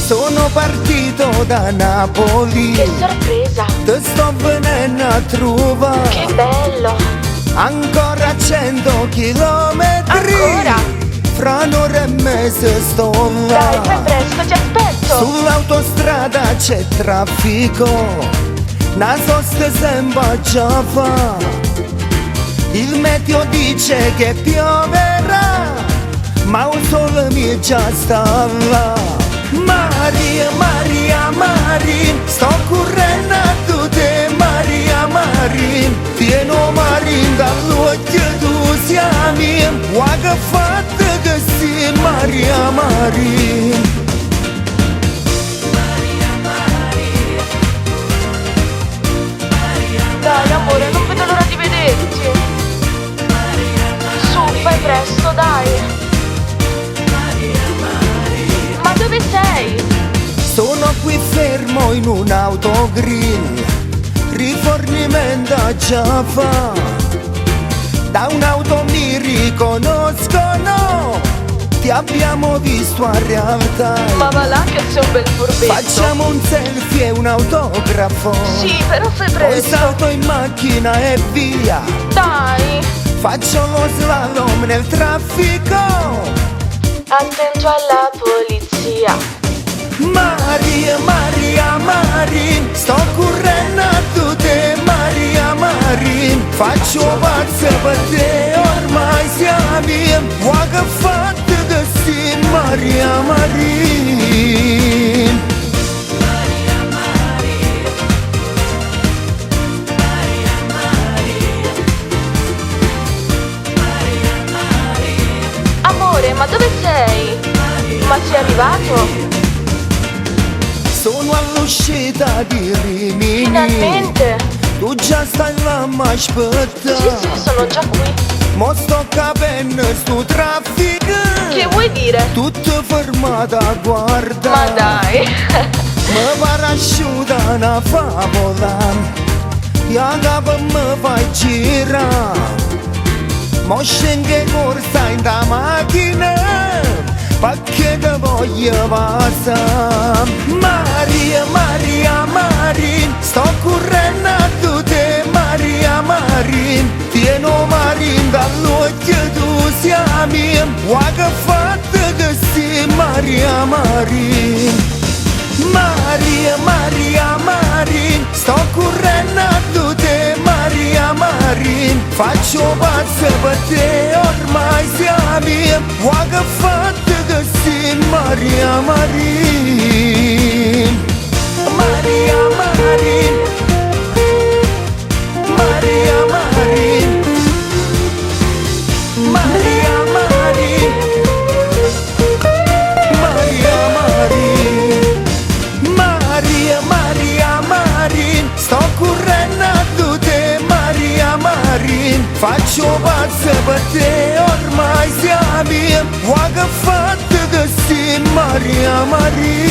Sono partito da Napoli. Che sorpresa! Te sto venendo a trovare. Che bello! Ancora 100 chilometri. Ancora? Fra un'ora e mezzo sto Dai, fai là. presto, ti aspetto! Sull'autostrada c'è traffico, una sosta sempre già fa. Il meteo dice che pioverà, ma un sole mi già sta là. Maria, Maria, Maria, sto correndo a tutte, Maria, Maria. Pieno Maria dall'occhio tu siami, guarda fatta che si Maria, Maria. Dai amore, non vedo l'ora di vederti! Su, fai presto, dai! Ma dove sei? Sono qui fermo in un autogrill, rifornimento già fa. Da un'auto mi riconoscono, ti abbiamo visto a realtà. Ma va là che sei un bel furbetto! Facciamo un selfie e un autografo. Sì, però fai Poi presto! salto in macchina e via. Dai! Faccio lo slalom nel traffico. Attento alla polizia! Maria, Maria, Maria, sto correndo a tutte, Maria, Maria. Faccio pazza per te, ormai siamo. Guarda fatto che sì, Maria, Maria. Amore, ma dove sei? Ma sei arrivato? Sono all'uscita di Rimini. Finalmente! Tu già stai là, ma aspetta. Sì, sì, sono già qui. Mo sto capendo sto traffico. Che vuoi dire? Tutto fermata, guarda. Ma dai! Mi pare asciutta una favola, io capo mi fai girare. Mo scende corsa in da macchina, perché te voglio passare. Maria, Maria, Maria, sto correndo a tutte, Maria, Maria. Pieno Maria dall'occhio tu siami, guarda fatta che sì, Maria, Maria. Maria, Maria, Maria, sto correndo a tutte, Maria, Maria. Faccio pazza per te, ormai siamo. Guarda fatta che sì, Maria, Maria. Maria, Maria. Maria, Maria. Maria, Maria. Maria, Maria. Maria, Maria, Maria, sto correndo a tutte, Maria, Maria. Faccio pazza per te, ormai siamo. Guarda fatta che sì, Maria, Maria.